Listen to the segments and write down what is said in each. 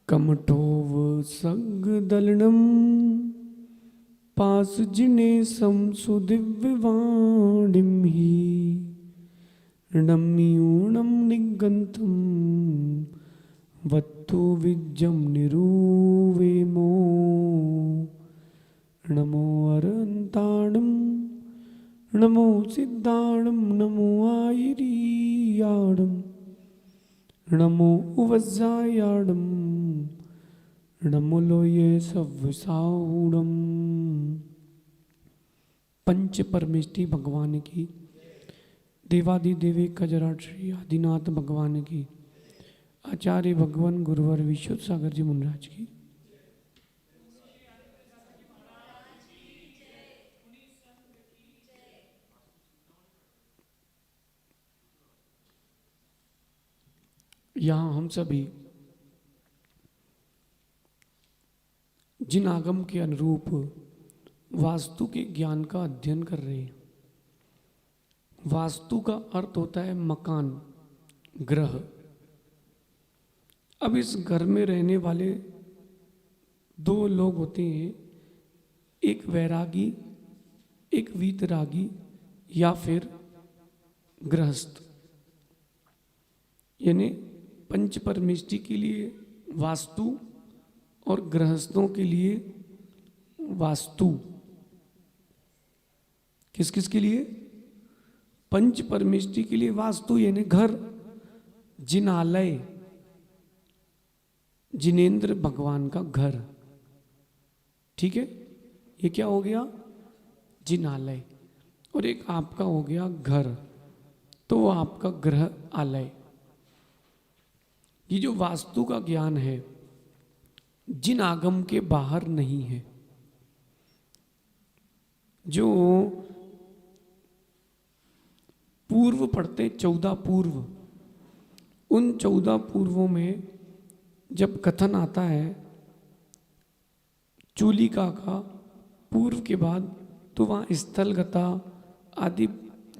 कमठोव सगदलनम पास जिने समसुदिव्यवाणिम ही नम्यूणम निगंतम वत्तु विज्जम निरूवेमो नमो अरंताणम नमो सिद्धाणम नमो आयिरीयाणम नमो उवज्जायाणम नमो लोये सव्वसाऊणम। पंच परमेष्टि भगवान की, देवादिदेवी कजराट श्री आदिनाथ भगवान की, आचार्य भगवान गुरुवर विशुद्ध सागर जी मुनिराज की। यहाँ हम सभी जिन आगम के अनुरूप वास्तु के ज्ञान का अध्ययन कर रहे हैं। वास्तु का अर्थ होता है मकान, ग्रह। अब इस घर में रहने वाले दो लोग होते हैं, एक वैरागी, एक वीतरागी या फिर गृहस्थ। यानी पंच परमेष्टि के लिए वास्तु और गृहस्थों के लिए वास्तु। किस किस के लिए? पंच परमेष्टि के लिए वास्तु यानी घर, जिनालय, जिनेंद्र भगवान का घर। ठीक है, ये क्या हो गया? जिनालय। और एक आपका हो गया घर, तो वो आपका ग्रह आलय। ये जो वास्तु का ज्ञान है जिन आगम के बाहर नहीं है, जो पूर्व पढ़ते 14 पूर्व, उन 14 पूर्वों में जब कथन आता है चूलिका का पूर्व के बाद, तो वहाँ स्थलगता, आदि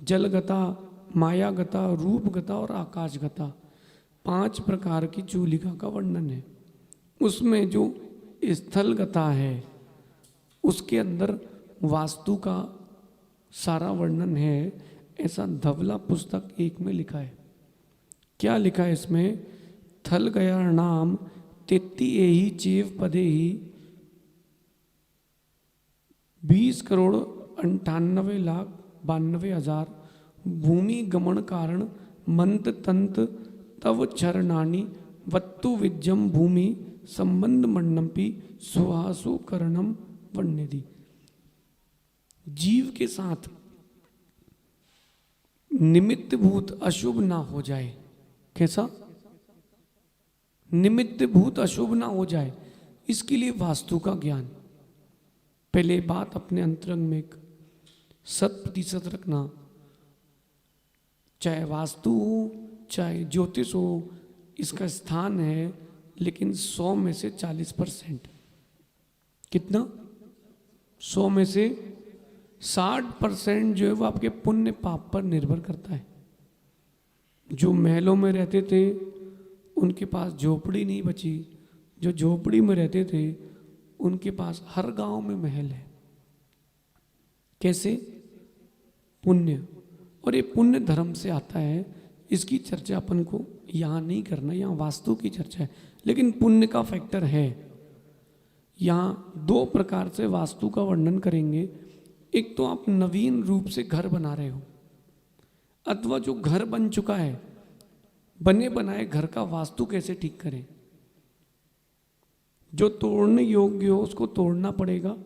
जलगता, मायागता, रूपगता और आकाशगता 5 प्रकार की चूलिका का वर्णन है। उसमें जो स्थलगता है उसके अंदर वास्तु का सारा वर्णन है। ऐसा धवला पुस्तक 1 में लिखा है। क्या लिखा है इसमें? थल गया नाम 33 चेव पदे ही 20,98,92,000 भूमि गमन कारण मंत तंत तव चरणानी वत्तु विज्जम भूमि संबंध मंडपी सुहासु करणम वन्यदी। जीव के साथ निमित्त भूत अशुभ ना हो जाए। कैसा? निमित्त भूत अशुभ ना हो जाए, इसके लिए वास्तु का ज्ञान। पहले बात अपने अंतरंग में 100% रखना। चाहे वास्तु हो चाहे ज्योतिष हो, इसका स्थान है, लेकिन 100 में से 40%। कितना? 100 में से 60% जो है वो आपके पुण्य पाप पर निर्भर करता है। जो महलों में रहते थे उनके पास झोपड़ी नहीं बची, जो झोपड़ी में रहते थे उनके पास हर गांव में महल है। कैसे? पुण्य। और ये पुण्य धर्म से आता है। इसकी चर्चा अपन को यहाँ नहीं करना, यहाँ वास्तु की चर्चा है, लेकिन पुण्य का फैक्टर है। यहाँ 2 प्रकार से वास्तु का वर्णन करेंगे। एक तो आप नवीन रूप से घर बना रहे हो, अथवा जो घर बन चुका है, बने बनाए घर का वास्तु कैसे ठीक करें। जो तोड़ने योग्य हो उसको तोड़ना पड़ेगा,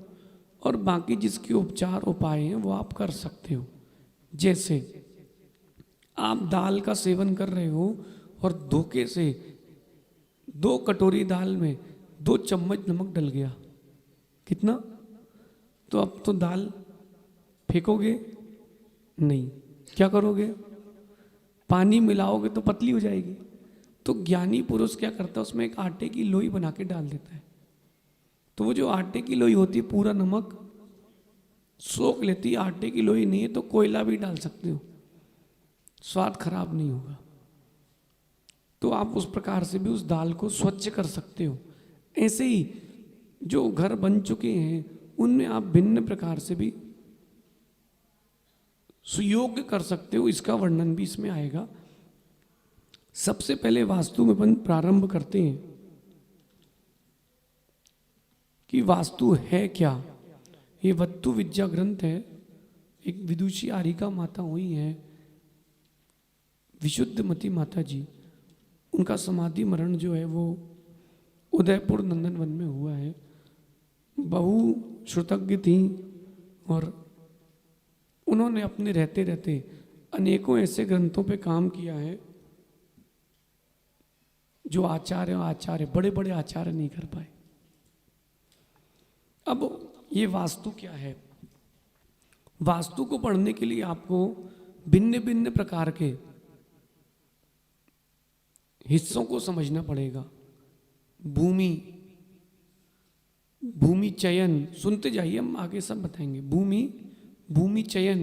और बाकी जिसके उपचार उपाय हैं वो आप कर सकते हो। जैसे आप दाल का सेवन कर रहे हो और धोखे से 2 कटोरी दाल में 2 चम्मच नमक डल गया। कितना? तो अब तो दाल फेंकोगे नहीं, क्या करोगे? पानी मिलाओगे तो पतली हो जाएगी। तो ज्ञानी पुरुष क्या करता है, उसमें एक आटे की लोई बना के डाल देता है। तो वो जो आटे की लोई होती है पूरा नमक सोख लेती है। आटे की लोई नहीं है तो कोयला भी डाल सकते हो, स्वाद खराब नहीं होगा। तो आप उस प्रकार से भी उस दाल को स्वच्छ कर सकते हो। ऐसे ही जो घर बन चुके हैं उनमें आप भिन्न प्रकार से भी सुयोग्य कर सकते हो, इसका वर्णन भी इसमें आएगा। सबसे पहले वास्तु में अपन प्रारंभ करते हैं कि वास्तु है क्या। ये वस्तु विद्या ग्रंथ है, एक विदुषी आरिका माता हुई है विशुद्धमती माता जी, उनका समाधि मरण जो है वो उदयपुर नंदनवन में हुआ है। बहु श्रुतज्ञ थी और उन्होंने अपने रहते रहते अनेकों ऐसे ग्रंथों पे काम किया है जो आचार्य बड़े बड़े आचार्य नहीं कर पाए। अब ये वास्तु क्या है? वास्तु को पढ़ने के लिए आपको भिन्न भिन्न प्रकार के हिस्सों को समझना पड़ेगा। भूमि, भूमि चयन, सुनते जाइए, हम आगे सब बताएंगे। भूमि चयन,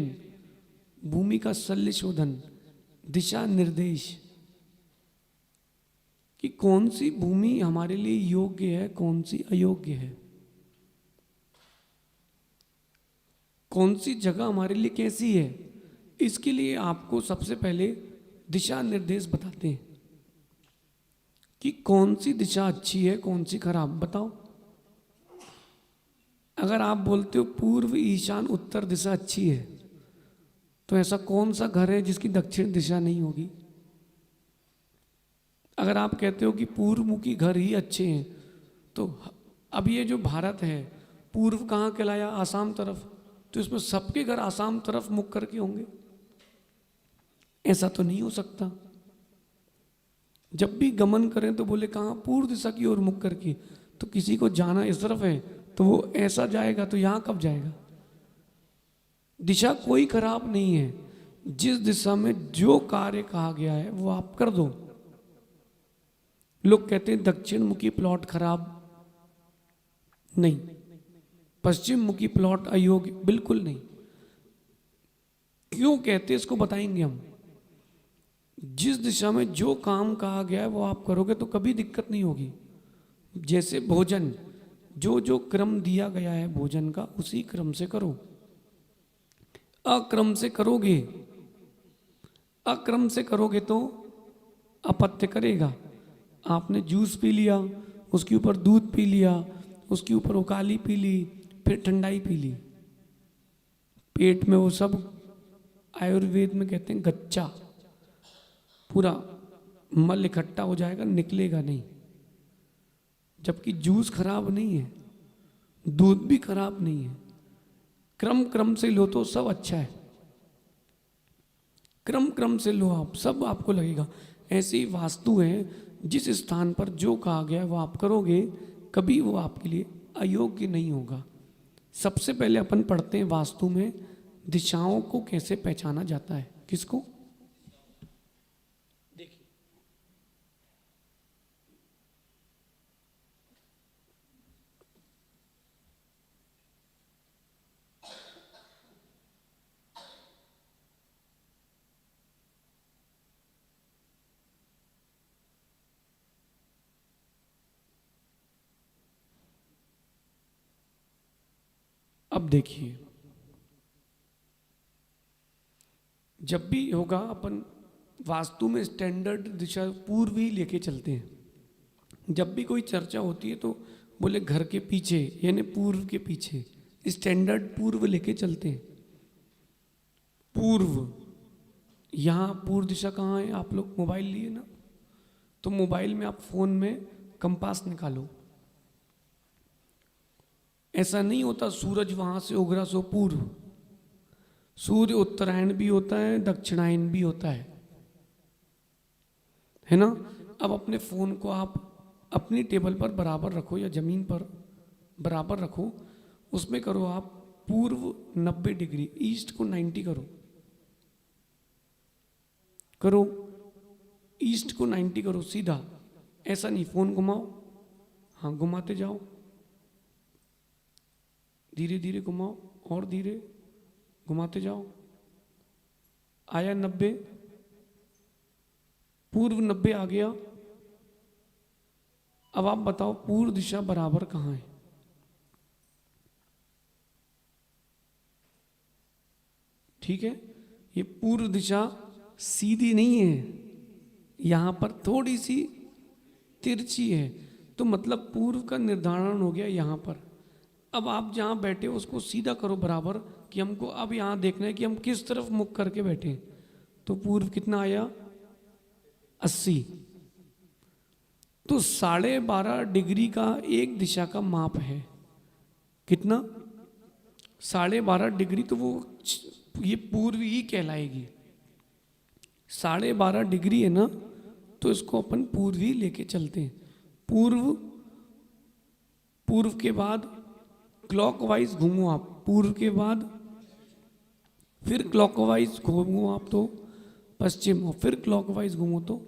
भूमि का शल्य शोधन, दिशा निर्देश कि कौन सी भूमि हमारे लिए योग्य है, कौन सी अयोग्य है, कौन सी जगह हमारे लिए कैसी है। इसके लिए आपको सबसे पहले दिशा निर्देश बताते हैं कि कौन सी दिशा अच्छी है, कौन सी खराब। बताओ, अगर आप बोलते हो पूर्व ईशान उत्तर दिशा अच्छी है, तो ऐसा कौन सा घर है जिसकी दक्षिण दिशा नहीं होगी? अगर आप कहते हो कि पूर्वमुखी घर ही अच्छे हैं, तो अब ये जो भारत है पूर्व कहाँ कहलाया? आसाम तरफ, तो इसमें सबके घर आसाम तरफ मुख करके होंगे? ऐसा तो नहीं हो सकता। जब भी गमन करें तो बोले कहाँ? पूर्व दिशा की ओर मुख करके। तो किसी को जाना इस तरफ है तो वो ऐसा जाएगा, तो यहाँ कब जाएगा? दिशा कोई खराब नहीं है, जिस दिशा में जो कार्य कहा गया है वो आप कर दो। लोग कहते हैं दक्षिण मुखी प्लॉट खराब, नहीं। पश्चिम मुखी प्लॉट अयोग्य, बिल्कुल नहीं। क्यों कहते इसको बताएंगे हम। जिस दिशा में जो काम कहा गया है वो आप करोगे तो कभी दिक्कत नहीं होगी। जैसे भोजन, जो जो क्रम दिया गया है भोजन का, उसी क्रम से करो। अक्रम से करोगे तो अपत्य करेगा। आपने जूस पी लिया, उसके ऊपर दूध पी लिया, उसके ऊपर उकाली पी ली, फिर ठंडाई पी ली, पेट में वो सब आयुर्वेद में कहते हैं गच्चा, पूरा मल इकट्ठा हो जाएगा, निकलेगा नहीं। जबकि जूस खराब नहीं है, दूध भी खराब नहीं है। क्रम से लो तो सब अच्छा है। क्रम से लो आप, सब आपको लगेगा। ऐसी वास्तु है, जिस स्थान पर जो कहा गया वो आप करोगे, कभी वो आपके लिए अयोग्य नहीं होगा। सबसे पहले अपन पढ़ते हैं वास्तु में दिशाओं को कैसे पहचाना जाता है। किसको? देखिए, अब देखिए, जब भी होगा अपन वास्तु में स्टैंडर्ड दिशा पूर्व ही लेके चलते हैं। जब भी कोई चर्चा होती है तो बोले घर के पीछे, यानी पूर्व के पीछे, स्टैंडर्ड पूर्व लेके चलते हैं। पूर्व, यहाँ पूर्व दिशा कहाँ है? आप लोग मोबाइल लिए ना, तो मोबाइल में आप फोन में कंपास निकालो। ऐसा नहीं होता सूरज वहां से उगरा सो पूर्व। सूर्य उत्तरायण भी होता है, दक्षिणायन भी होता है ना। अब अपने फोन को आप अपनी टेबल पर बराबर रखो या जमीन पर बराबर रखो, उसमें करो आप पूर्व 90 डिग्री, ईस्ट को 90 करो, ईस्ट को 90 करो सीधा। ऐसा नहीं फोन घुमाओ, हाँ घुमाते जाओ, धीरे धीरे घुमाओ और धीरे घुमाते जाओ। आया 90, पूर्व 90 आ गया, अब आप बताओ पूर्व दिशा बराबर कहाँ है? ठीक है, ये पूर्व दिशा सीधी नहीं है, यहां पर थोड़ी सी तिरछी है, तो मतलब पूर्व का निर्धारण हो गया यहां पर। अब आप जहां बैठे हो उसको सीधा करो बराबर, कि हमको अब यहां देखना है कि हम किस तरफ मुख करके बैठे। तो पूर्व कितना आया? 80। तो 12.5 डिग्री का एक दिशा का माप है। कितना? 12.5 डिग्री। तो वो ये पूर्व ही कहलाएगी। 12.5 डिग्री है ना, तो इसको अपन पूर्व ही लेके चलते हैं। पूर्व, पूर्व के बाद क्लॉकवाइज घूमो आप, पूर्व के बाद फिर क्लॉकवाइज घूमो आप तो पश्चिम, और फिर क्लॉकवाइज घूमो तो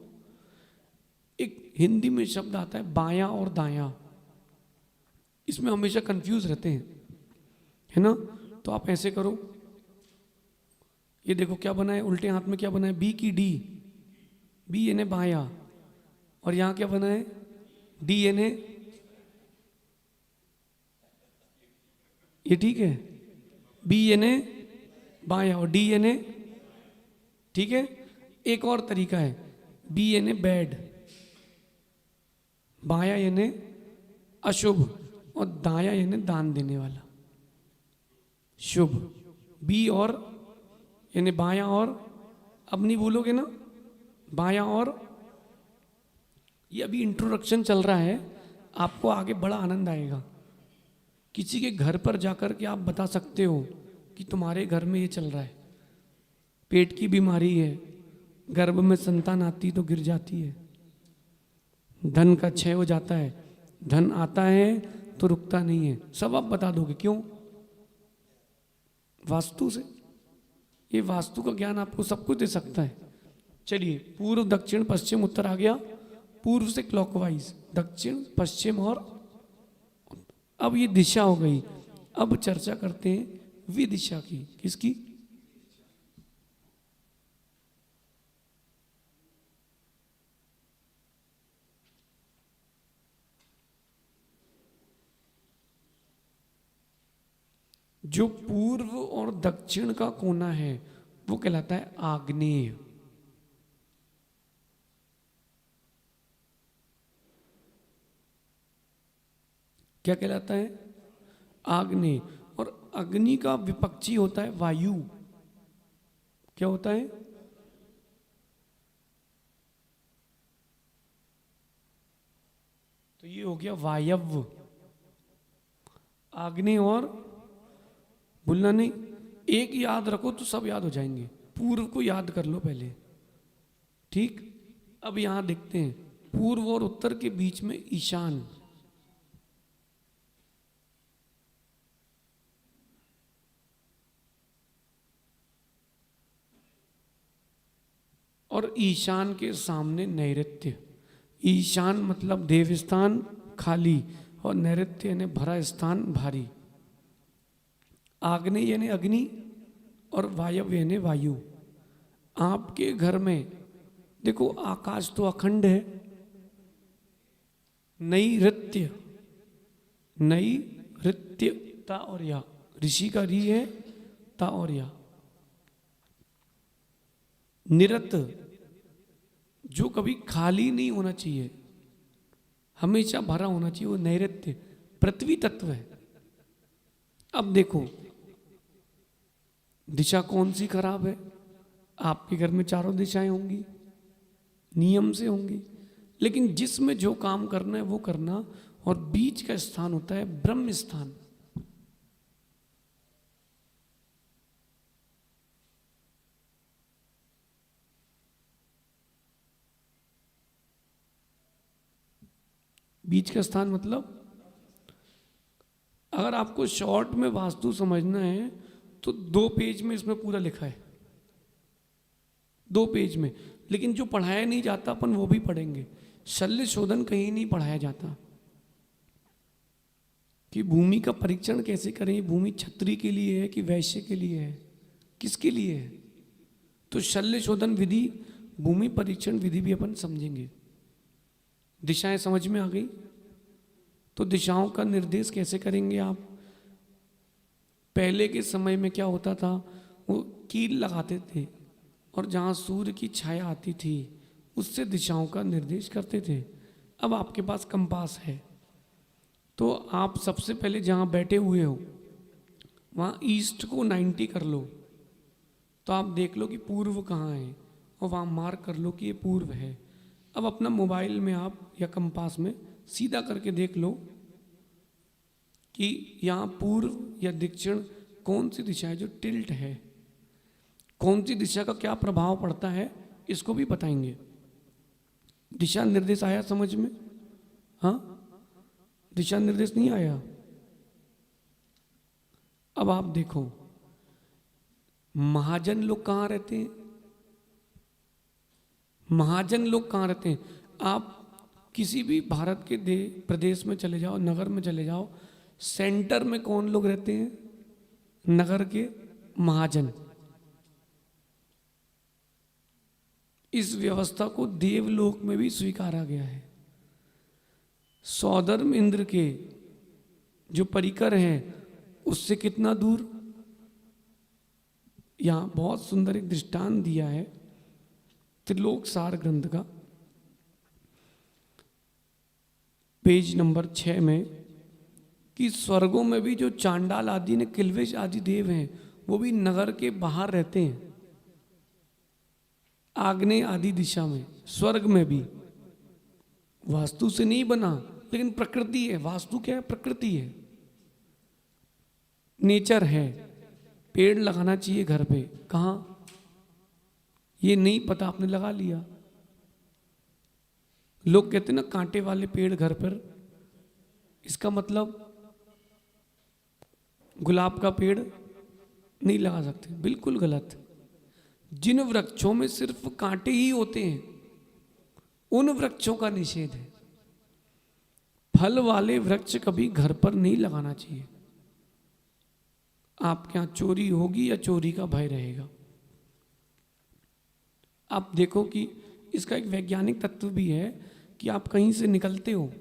एक हिंदी में शब्द आता है बायां और दायां। इसमें हमेशा कंफ्यूज रहते हैं, है ना। तो आप ऐसे करो, ये देखो क्या बना है, उल्टे हाथ में क्या बना है? बी की डी, बी यानी बायां, और यहां क्या बना है? डी यानी, ये ठीक है, बी यानी बायां और डी यानी, ठीक है। एक और तरीका है, बी यानी बैड, बायां यानी अशुभ, और दायां यानी दान देने वाला, शुभ। बी और यानी बायां और, अब नहीं बोलोगे ना, बायां और। ये अभी इंट्रोडक्शन चल रहा है, आपको आगे बड़ा आनंद आएगा। किसी के घर पर जाकर के आप बता सकते हो कि तुम्हारे घर में ये चल रहा है, पेट की बीमारी है, गर्भ में संतान आती तो गिर जाती है, धन का क्षय हो जाता है, धन आता है तो रुकता नहीं है, सब आप बता दोगे। क्यों? वास्तु से। ये वास्तु का ज्ञान आपको सब कुछ दे सकता है। चलिए, पूर्व दक्षिण पश्चिम उत्तर आ गया। पूर्व से क्लॉकवाइज दक्षिण पश्चिम, और अब ये दिशा हो गई। अब चर्चा करते हैं विदिशा की। किसकी? जो पूर्व और दक्षिण का कोना है वो कहलाता है आग्नेय। क्या कहलाता है? आग्नेय। और अग्नि का विपक्षी होता है वायु। क्या होता है? तो ये हो गया वायव्य। आग्नेय और, भूलना नहीं, एक याद रखो तो सब याद हो जाएंगे। पूर्व को याद कर लो पहले, ठीक। अब यहां देखते हैं पूर्व और उत्तर के बीच में ईशान। और ईशान के सामने नैऋत्य। ईशान मतलब देवस्थान खाली, और नैऋत्य यानी भरा स्थान भारी। आग्नेय यानी अग्नि, और वायव्य यानी वायु। आपके घर में देखो आकाश तो अखंड है, नैऋत्य, नैऋत्य ता और या, ऋषि का री है, ता और या। निरत, जो कभी खाली नहीं होना चाहिए, हमेशा भरा होना चाहिए, वो नैऋत्य पृथ्वी तत्व है। अब देखो दिशा कौन सी खराब है? आपके घर में चारों दिशाएं होंगी, नियम से होंगी, लेकिन जिसमें जो काम करना है वो करना। और बीच का स्थान होता है ब्रह्म स्थान। बीच का स्थान मतलब, अगर आपको शॉर्ट में वास्तु समझना है तो 2 पेज में इसमें पूरा लिखा है, 2 पेज में। लेकिन जो पढ़ाया नहीं जाता अपन वो भी पढ़ेंगे। शल्य शोधन कहीं नहीं पढ़ाया जाता कि भूमि का परीक्षण कैसे करें, भूमि क्षत्रिय के लिए है कि वैश्य के लिए है, किसके लिए है। तो शल्य शोधन विधि, भूमि परीक्षण विधि भी अपन समझेंगे। दिशाएं समझ में आ गई? तो दिशाओं का निर्देश कैसे करेंगे आप? पहले के समय में क्या होता था, वो कील लगाते थे और जहाँ सूर्य की छाया आती थी उससे दिशाओं का निर्देश करते थे। अब आपके पास कंपास है, तो आप सबसे पहले जहाँ बैठे हुए हो वहाँ ईस्ट को 90 कर लो, तो आप देख लो कि पूर्व कहाँ है और वहाँ मार्क कर लो कि ये पूर्व है। अब अपना मोबाइल में आप या कंपास में सीधा करके देख लो कि यहाँ पूर्व या दक्षिण कौन सी दिशा है जो टिल्ट है, कौन सी दिशा का क्या प्रभाव पड़ता है, इसको भी बताएंगे। दिशा निर्देश आया समझ में? हाँ, दिशा निर्देश नहीं आया? अब आप देखो, महाजन लोग कहाँ रहते हैं? महाजन लोग कहाँ रहते हैं? आप किसी भी भारत के प्रदेश में चले जाओ, नगर में चले जाओ, सेंटर में कौन लोग रहते हैं? नगर के महाजन। इस व्यवस्था को देवलोक में भी स्वीकारा गया है। सौधर्म इंद्र के जो परिकर हैं उससे कितना दूर? यहां बहुत सुंदर एक दृष्टांत दिया है त्रिलोक सार ग्रंथ का, पेज नंबर 6 में, कि स्वर्गों में भी जो चांडाल आदि ने किल्वेश आदि देव हैं वो भी नगर के बाहर रहते हैं, आग्नेय आदि दिशा में। स्वर्ग में भी वास्तु से नहीं बना, लेकिन प्रकृति है। वास्तु क्या है? प्रकृति है, नेचर है। पेड़ लगाना चाहिए घर पे, कहाँ? ये नहीं पता, आपने लगा लिया। लोग कहते हैं ना कांटे वाले पेड़ घर पर, इसका मतलब गुलाब का पेड़ नहीं लगा सकते, बिल्कुल गलत। जिन वृक्षों में सिर्फ कांटे ही होते हैं उन वृक्षों का निषेध है। फल वाले वृक्ष कभी घर पर नहीं लगाना चाहिए। आपके यहां चोरी होगी या चोरी का भय रहेगा। आप देखो कि इसका एक वैज्ञानिक तत्व भी है कि आप कहीं से निकलते हो,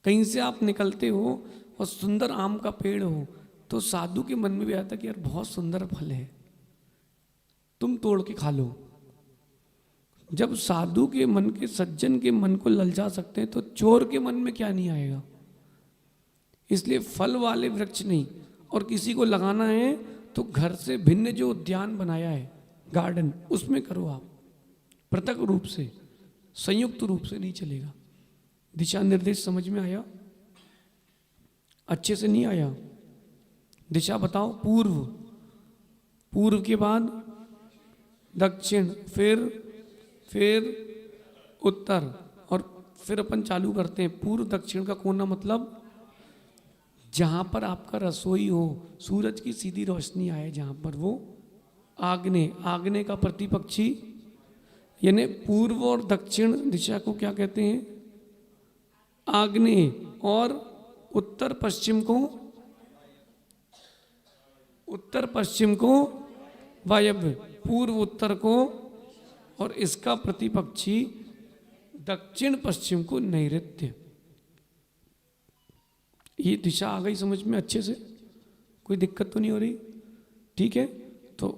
कहीं से आप निकलते हो और सुंदर आम का पेड़ हो, तो साधु के मन में भी आता कि यार बहुत सुंदर फल है, तुम तोड़ के खा लो। जब साधु के मन के, सज्जन के मन को ललचा सकते हैं, तो चोर के मन में क्या नहीं आएगा। इसलिए फल वाले वृक्ष नहीं, और किसी को लगाना है तो घर से भिन्न जो उद्यान बनाया है, गार्डन, उसमें करो आप, पृथक रूप से, संयुक्त रूप से नहीं चलेगा। दिशा निर्देश समझ में आया? अच्छे से नहीं आया? दिशा बताओ। पूर्व, पूर्व के बाद दक्षिण, फिर उत्तर, और फिर अपन चालू करते हैं। पूर्व दक्षिण का कोना मतलब जहां पर आपका रसोई हो, सूरज की सीधी रोशनी आए जहां पर, वो आग्नेय। आग्नेय का प्रतिपक्षी, यानी पूर्व और दक्षिण दिशा को क्या कहते हैं? आग्नेय। और उत्तर पश्चिम को, उत्तर पश्चिम को वायव्य, पूर्व उत्तर को, और इसका प्रतिपक्षी दक्षिण पश्चिम को नैऋत्य। ये दिशा आ गई समझ में अच्छे से? कोई दिक्कत तो नहीं हो रही? ठीक है। तो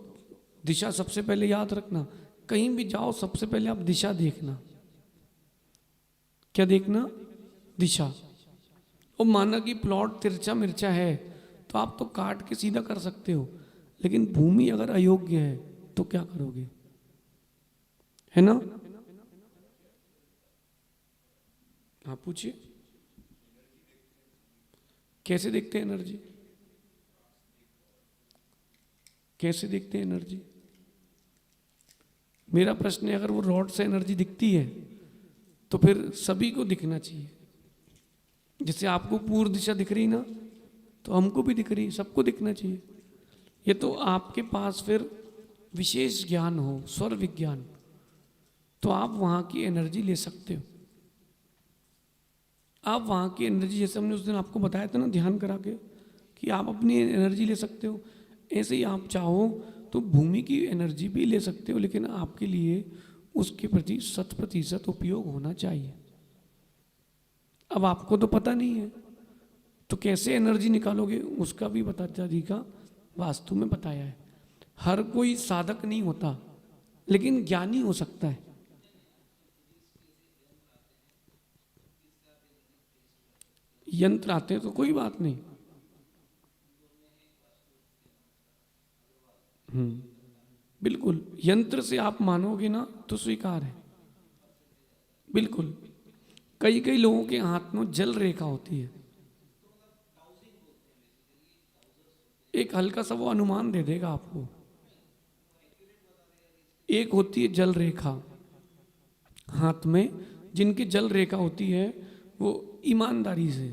दिशा सबसे पहले याद रखना, कहीं भी जाओ सबसे पहले आप दिशा देखना। क्या देखना? दिशा। और माना कि प्लॉट तिरछा मिर्चा है तो आप तो काट के सीधा कर सकते हो, लेकिन भूमि अगर अयोग्य है तो क्या करोगे? है ना? आप पूछिए, कैसे देखते हैं एनर्जी? कैसे देखते हैं एनर्जी? मेरा प्रश्न है, अगर वो रॉड से एनर्जी दिखती है तो फिर सभी को दिखना चाहिए। जैसे आपको पूर्व दिशा दिख रही ना, तो हमको भी दिख रही, सबको दिखना चाहिए। ये तो आपके पास फिर विशेष ज्ञान हो, स्वर विज्ञान, तो आप वहां की एनर्जी ले सकते हो। आप वहां की एनर्जी, जैसे हमने उस दिन आपको बताया था ना ध्यान करा के, कि आप अपनी एनर्जी ले सकते हो। ऐसे ही आप चाहो तो भूमि की एनर्जी भी ले सकते हो, लेकिन आपके लिए उसके प्रति 100% उपयोग होना चाहिए। अब आपको तो पता नहीं है, तो कैसे एनर्जी निकालोगे, उसका भी बता तरीका वास्तु में बताया है। हर कोई साधक नहीं होता, लेकिन ज्ञानी हो सकता है। यंत्र आते हैं तो कोई बात नहीं। बिल्कुल, यंत्र से आप मानोगे ना तो स्वीकार है। बिल्कुल, कई कई लोगों के हाथ में जल रेखा होती है, एक हल्का सा वो अनुमान दे देगा आपको। एक होती है जल रेखा हाथ में, जिनकी जल रेखा होती है वो ईमानदारी से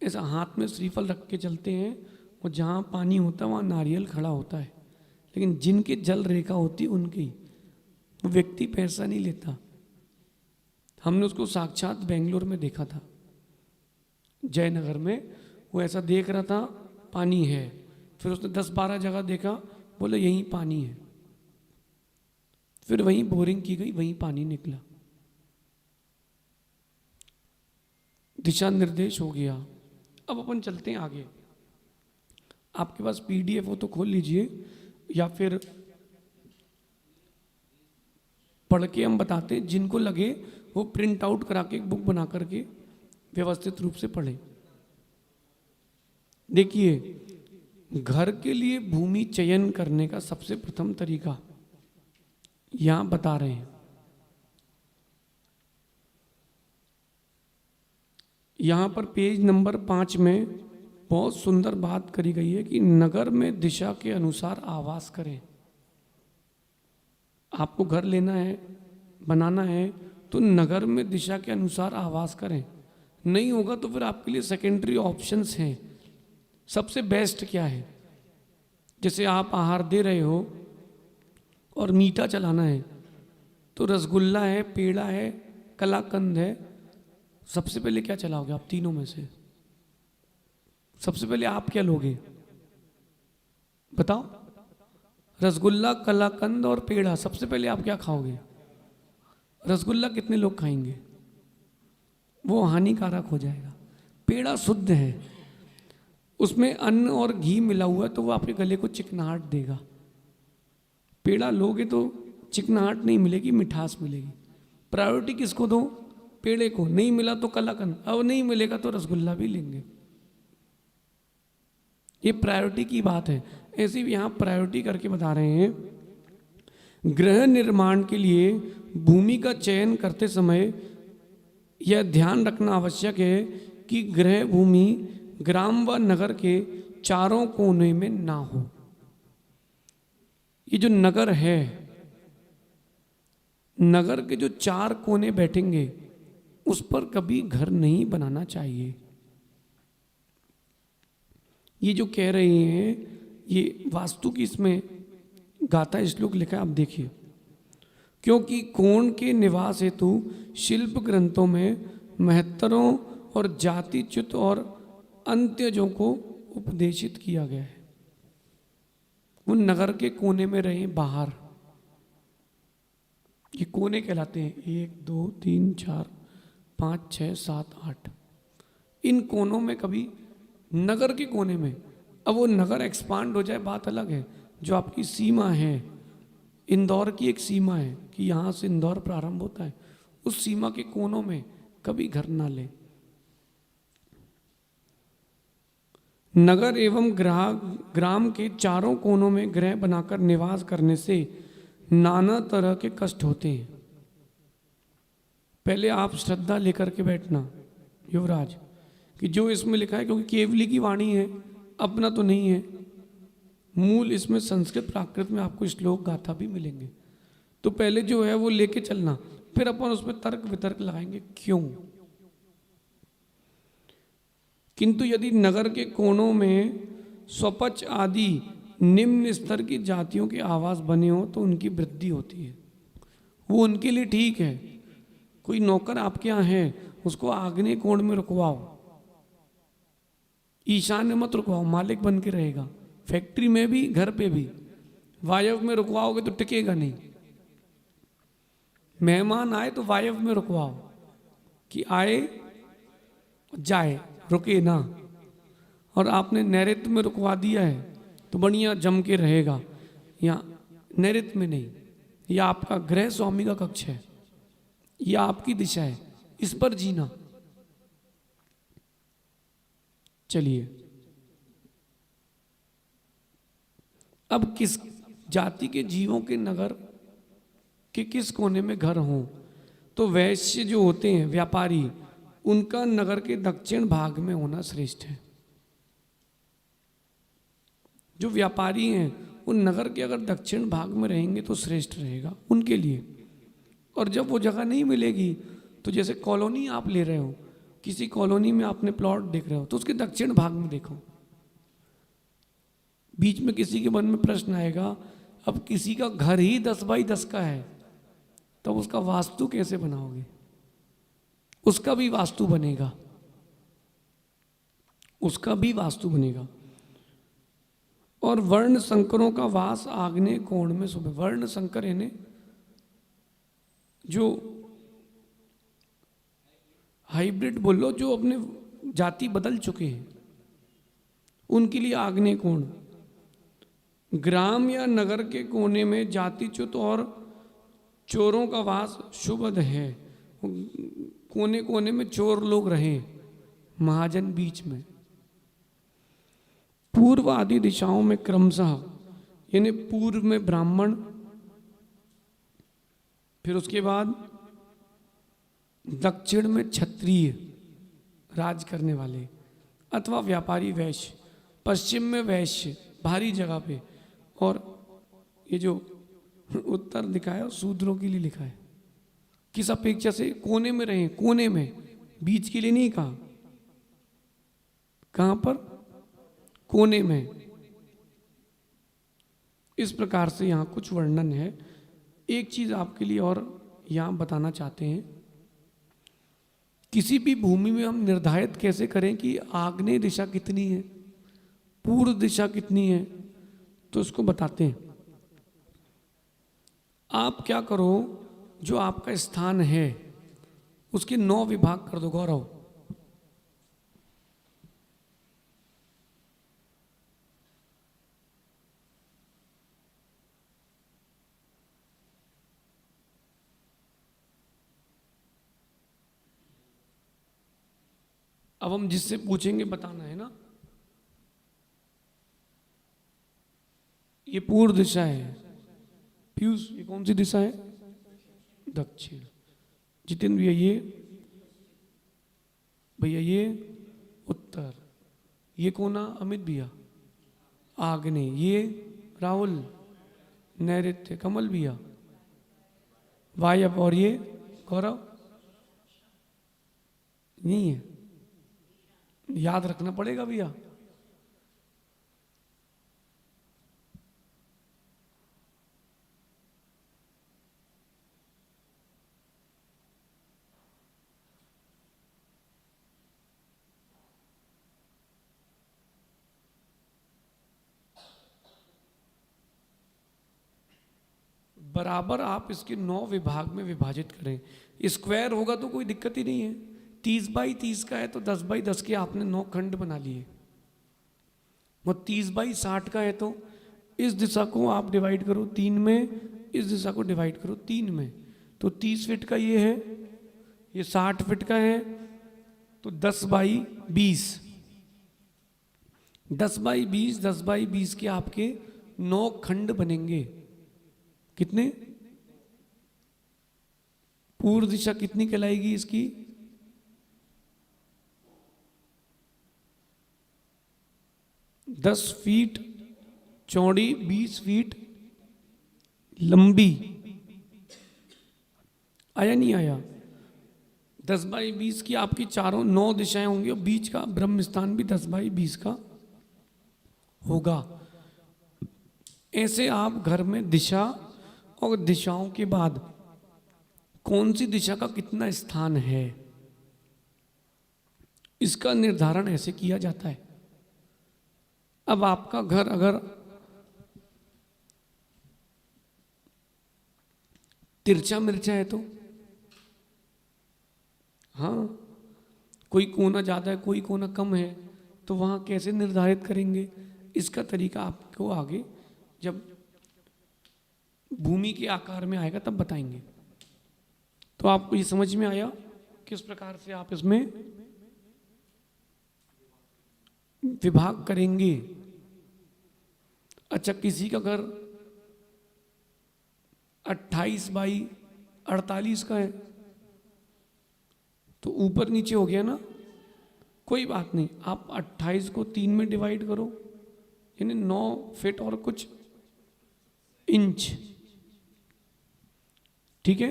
ऐसा हाथ में श्रीफल रख के चलते हैं, और जहाँ पानी होता है वहाँ नारियल खड़ा होता है। लेकिन जिनकी जल रेखा होती है उनकी, वो व्यक्ति पैसा नहीं लेता। हमने उसको साक्षात बेंगलोर में देखा था, जयनगर में। वो ऐसा देख रहा था पानी है, फिर उसने 10-12 जगह देखा, बोले यहीं पानी है, फिर वहीं बोरिंग की गई, वहीं पानी निकला, दिशा निर्देश हो गया। अब अपन चलते हैं आगे। आपके पास पीडीएफ हो तो खोल लीजिए, या फिर पढ़ के हम बताते हैं। जिनको लगे वो प्रिंट आउट करा के एक बुक बना करके व्यवस्थित रूप से पढ़ें। देखिए, घर के लिए भूमि चयन करने का सबसे प्रथम तरीका यहां बता रहे हैं। यहां पर पेज नंबर 5 में बहुत सुंदर बात करी गई है कि नगर में दिशा के अनुसार आवास करें। आपको घर लेना है, बनाना है, तो नगर में दिशा के अनुसार आवास करें। नहीं होगा तो फिर आपके लिए सेकेंडरी ऑप्शंस हैं। सबसे बेस्ट क्या है, जैसे आप आहार दे रहे हो और मीठा चलाना है, तो रसगुल्ला है, पेड़ा है, कलाकंद है, सबसे पहले क्या चलाओगे आप तीनों में से? सबसे पहले आप क्या लोगे बताओ? रसगुल्ला, कलाकंद और पेड़ा, सबसे पहले आप क्या खाओगे? रसगुल्ला कितने लोग खाएंगे? वो हानिकारक हो जाएगा। पेड़ा शुद्ध है, उसमें अन्न और घी मिला हुआ है, तो वो आपके गले को चिकनाहट देगा। पेड़ा लोगे तो चिकनाहट नहीं मिलेगी, मिठास मिलेगी। प्रायोरिटी किसको दो? पेड़े को। नहीं मिला तो कलाकंद, अब नहीं मिलेगा तो रसगुल्ला भी लेंगे। ये प्रायोरिटी की बात है। ऐसे भी यहाँ प्रायोरिटी करके बता रहे हैं, गृह निर्माण के लिए भूमि का चयन करते समय यह ध्यान रखना आवश्यक है कि गृह भूमि ग्राम व नगर के चारों कोने में ना हो। ये जो नगर है, नगर के जो 4 कोने बैठेंगे उस पर कभी घर नहीं बनाना चाहिए। ये जो कह रहे हैं, ये वास्तु की इसमें गाथा श्लोक लिखा है, आप देखिए। क्योंकि कोण के निवास हेतु शिल्प ग्रंथों में महत्तरों और जातिच्युत और अंत्यजों को उपदेशित किया गया है। वो नगर के कोने में रहे, बाहर। ये कोने कहलाते हैं, 1 2 3 4 5 6 7 8। इन कोनों में कभी, नगर के कोने में, अब वो नगर एक्सपांड हो जाए बात अलग है। जो आपकी सीमा है, इंदौर की एक सीमा है कि यहाँ से इंदौर प्रारंभ होता है, उस सीमा के कोनों में कभी घर ना ले। नगर एवं ग्राम के चारों कोनों में गृह बनाकर निवास करने से नाना तरह के कष्ट होते हैं। पहले आप श्रद्धा लेकर के बैठना युवराज, कि जो इसमें लिखा है, क्योंकि केवली की वाणी है, अपना तो नहीं है। मूल इसमें संस्कृत प्राकृत में आपको श्लोक गाथा भी मिलेंगे। तो पहले जो है वो लेके चलना, फिर अपन उसमें तर्क वितर्क लगाएंगे क्यों। किंतु यदि नगर के कोनों में स्वपच आदि निम्न स्तर की जातियों के आवास बने हो तो उनकी वृद्धि होती है। वो उनके लिए ठीक है। कोई नौकर आपके यहाँ है, उसको आग्नेय कोण में रुकवाओ, ईशान्य मत रुकवाओ, मालिक बन के रहेगा। फैक्ट्री में भी, घर पे भी। वायव्य में रुकवाओगे तो टिकेगा नहीं। मेहमान आए तो वायव्य में रुकवाओ, कि आए जाए, रुके ना। और आपने नैऋत्य में रुकवा दिया है तो बढ़िया जम के रहेगा, या नैऋत्य में नहीं, या आपका ग्रह स्वामी का कक्ष है, या आपकी दिशा है, इस पर जीना। चलिए, अब किस जाति के जीवों के नगर के किस कोने में घर हों, तो वैश्य जो होते हैं, व्यापारी, उनका नगर के दक्षिण भाग में होना श्रेष्ठ है। जो व्यापारी हैं उन नगर के अगर दक्षिण भाग में रहेंगे तो श्रेष्ठ रहेगा उनके लिए। और जब वो जगह नहीं मिलेगी तो जैसे कॉलोनी आप ले रहे हो, किसी कॉलोनी में आपने प्लॉट देख रहे हो तो उसके दक्षिण भाग में देखो। बीच में किसी के मन में प्रश्न आएगा, अब किसी का घर ही 10 बाई 10 का है तो उसका वास्तु कैसे बनाओगे? उसका भी वास्तु बनेगा, उसका भी वास्तु बनेगा। और वर्ण संकरों का वास आग्नेय कोण में शुभ। वर्ण संकर यानी जो हाइब्रिड बोल लो, जो अपने जाति बदल चुके हैं, उनके लिए आग्नेय कोण। ग्राम या नगर के कोने में जातिच्युत और चोरों का वास शुभ है। कोने कोने में चोर लोग रहे, महाजन बीच में। पूर्व आदि दिशाओं में क्रमशः, यानी पूर्व में ब्राह्मण, फिर उसके बाद दक्षिण में क्षत्रिय राज करने वाले अथवा व्यापारी वैश्य, पश्चिम में वैश्य भारी जगह पे, और ये जो उत्तर दिखा है शूद्रों के लिए लिखा है। किस अपेक्षा से कोने में रहे, कोने में, बीच के लिए नहीं कहा। कहां पर? कोने में। इस प्रकार से यहां कुछ वर्णन है। एक चीज आपके लिए और यहां बताना चाहते हैं, किसी भी भूमि में हम निर्धारित कैसे करें कि आग्नेय दिशा कितनी है, पूर्व दिशा कितनी है, तो उसको बताते हैं। आप क्या करो, जो आपका स्थान है उसके 9 विभाग कर दो। गौरव, अब हम जिससे पूछेंगे बताना है ना। ये पूर्व दिशा है। पीयूष, ये कौन सी दिशा है? दक्षिण। जितेंद्र भैया ये, भैया ये उत्तर। ये कोना अमित भैया आग्नेय। ये राहुल नैऋत्य। कमल भैया वायव्य। और ये गौरव नहीं है, याद रखना पड़ेगा भैया। बराबर आप इसके 9 विभाग में विभाजित करें। स्क्वायर होगा तो कोई दिक्कत ही नहीं है। 30 बाई 30 का है तो 10 बाई 10 के आपने 9 खंड बना लिए। और 30 बाई 60 का है तो इस दिशा को आप डिवाइड करो 3 में, इस दिशा को डिवाइड करो 3 में, तो 30 फीट का ये है, ये 60 फीट का है, तो 10 बाई 20, 10 बाई 20, 10 बाई 20 के आपके 9 खंड बनेंगे। कितने? पूर्व दिशा कितनी कहलाएगी इसकी? 10 फीट चौड़ी, 20 फीट लंबी। आया नहीं आया? 10 बाई 20 की आपकी चारों 9 दिशाएं होंगी और बीच का ब्रह्म स्थान भी 10 बाई 20 का होगा। ऐसे आप घर में दिशा और दिशाओं के बाद कौन सी दिशा का कितना स्थान है, इसका निर्धारण ऐसे किया जाता है। अब आपका घर अगर तिरछा मिर्चा है तो हाँ, कोई कोना ज़्यादा है, कोई कोना कम है, तो वहाँ कैसे निर्धारित करेंगे, इसका तरीका आपको आगे जब भूमि के आकार में आएगा तब बताएंगे। तो आपको ये समझ में आया किस प्रकार से आप इसमें विभाग करेंगे। अच्छा, किसी का घर 28 बाई 48 का है तो ऊपर नीचे हो गया ना, कोई बात नहीं, आप 28 को 3 में डिवाइड करो, यानी 9 फीट और कुछ इंच, ठीक है,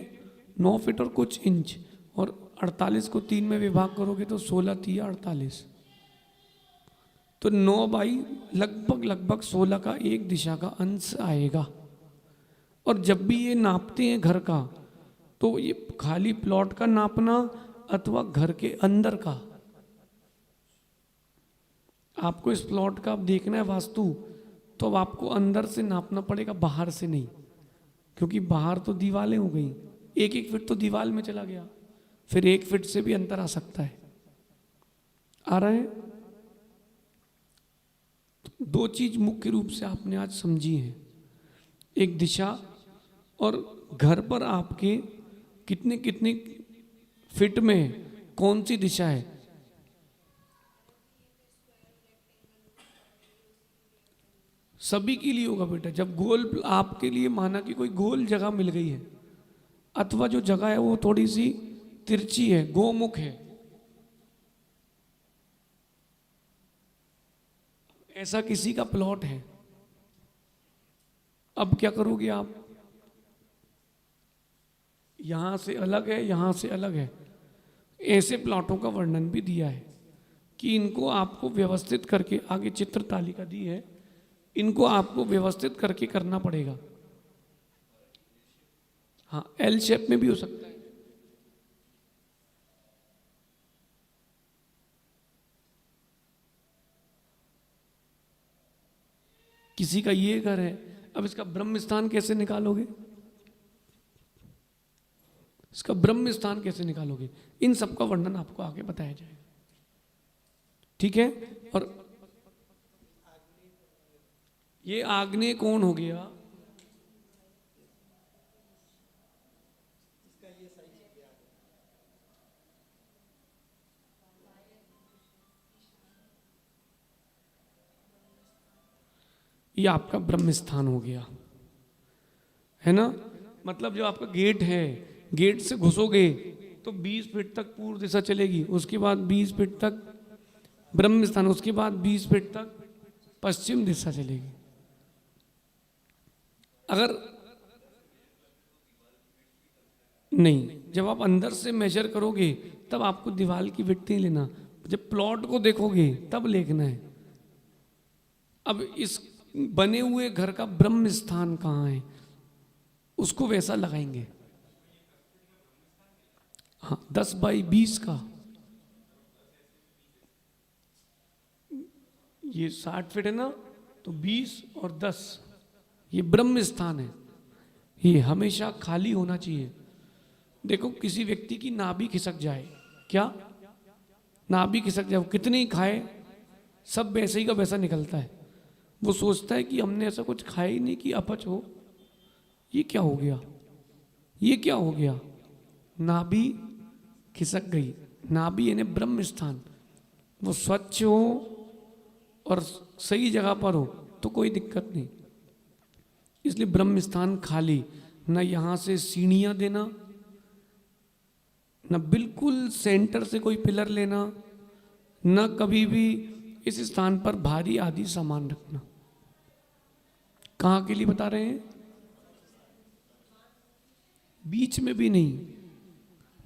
9 फीट और कुछ इंच, और 48 को 3 में विभाग करोगे तो 16 3 48, तो 9 बाई लगभग 16 का एक दिशा का अंश आएगा। और जब भी ये नापते हैं घर का, तो ये खाली प्लॉट का नापना अथवा घर के अंदर का, आपको इस प्लॉट का देखना है वास्तु, तो अब आपको अंदर से नापना पड़ेगा, बाहर से नहीं, क्योंकि बाहर तो दीवारें हो गई, 1-1 फीट तो दीवार में चला गया, फिर 1 फीट से भी अंतर आ सकता है। आ रहा है? तो 2 चीज मुख्य रूप से आपने आज समझी है, एक दिशा और घर पर आपके कितने कितने फीट में कौन सी दिशा है। सभी के लिए होगा बेटा। जब गोल आपके लिए माना कि कोई गोल जगह मिल गई है, अथवा जो जगह है वो थोड़ी सी तिरछी है, गोमुख है, ऐसा किसी का प्लॉट है, अब क्या करोगे आप, यहां से अलग है, यहां से अलग है, ऐसे प्लॉटों का वर्णन भी दिया है कि इनको आपको व्यवस्थित करके, आगे चित्र तालिका दी है, इनको आपको व्यवस्थित करके करना पड़ेगा। हाँ, एल शेप में भी हो सकता है, किसी का ये घर है, अब इसका ब्रह्म स्थान कैसे निकालोगे, इसका ब्रह्म स्थान कैसे निकालोगे, इन सब का वर्णन आपको आगे बताया जाएगा, ठीक है। और ये आग्नेय कोण हो गया, ये आपका ब्रह्म स्थान हो गया, है ना। मतलब जो आपका गेट है, गेट से घुसोगे तो 20 फीट तक पूर्व दिशा चलेगी, उसके बाद 20 फीट तक ब्रह्म स्थान, उसके बाद 20 फीट तक पश्चिम दिशा चलेगी। अगर नहीं, जब आप अंदर से मेजर करोगे तब आपको दीवार की विड्थ नहीं लेना, जब प्लॉट को देखोगे तब देखना है। अब इस बने हुए घर का ब्रह्म स्थान कहाँ है, उसको वैसा लगाएंगे। हाँ, 10 बाई 20 का, ये 60 फीट है ना, तो 20 और 10 ये ब्रह्म स्थान है, ये हमेशा खाली होना चाहिए। देखो, किसी व्यक्ति की नाभि खिसक जाए, क्या नाभि खिसक जाए, वो कितने ही खाए सब वैसे ही का वैसा निकलता है, वो सोचता है कि हमने ऐसा कुछ खाया ही नहीं कि अपच हो, ये क्या हो गया, ये क्या हो गया, नाभि खिसक गई। नाभि यानी ब्रह्म स्थान, वो स्वच्छ हो और सही जगह पर हो तो कोई दिक्कत नहीं। इसलिए ब्रह्म स्थान खाली, न यहाँ से सीढ़ियाँ देना, न बिल्कुल सेंटर से कोई पिलर लेना, न कभी भी इस स्थान पर भारी आदि सामान रखना। कहाँ के लिए बता रहे हैं, बीच में भी नहीं।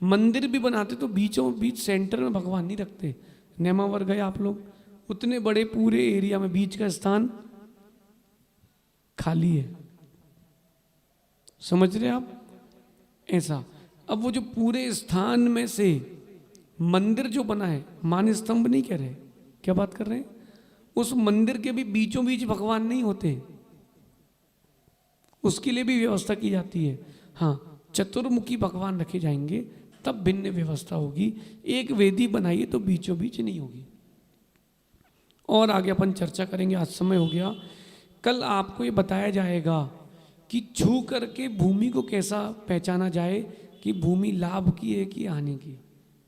मंदिर भी बनाते तो बीचों बीच सेंटर में भगवान नहीं रखते। नेमावर गए आप लोग, उतने बड़े पूरे एरिया में बीच का स्थान खाली है, समझ रहे आप ऐसा। अब वो जो पूरे स्थान में से मंदिर जो बना है, मान स्तंभ नहीं कह रहे, क्या बात कर रहे हैं, उस मंदिर के भी बीचों बीच भगवान नहीं होते, उसके लिए भी व्यवस्था की जाती है। हाँ, चतुर्मुखी भगवान रखे जाएंगे तब भिन्न व्यवस्था होगी। एक वेदी बनाइए तो बीचों बीच नहीं होगी। और आगे अपन चर्चा करेंगे, आज समय हो गया। कल आपको ये बताया जाएगा कि छू करके भूमि को कैसा पहचाना जाए कि भूमि लाभ की है कि हानि की।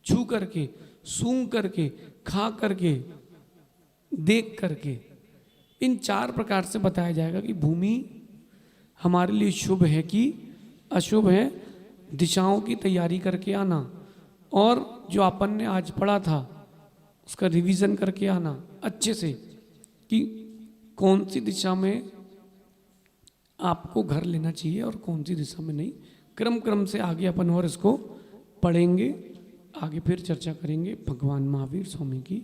छू करके, सूंघ करके, खा करके, देख करके, इन 4 प्रकार से बताया जाएगा कि भूमि हमारे लिए शुभ है कि अशुभ है। दिशाओं की तैयारी करके आना, और जो अपन ने आज पढ़ा था उसका रिवीजन करके आना अच्छे से कि कौन सी दिशा में आपको घर लेना चाहिए और कौन सी दिशा में नहीं। क्रम क्रम से आगे अपन और इसको पढ़ेंगे, आगे फिर चर्चा करेंगे। भगवान महावीर स्वामी की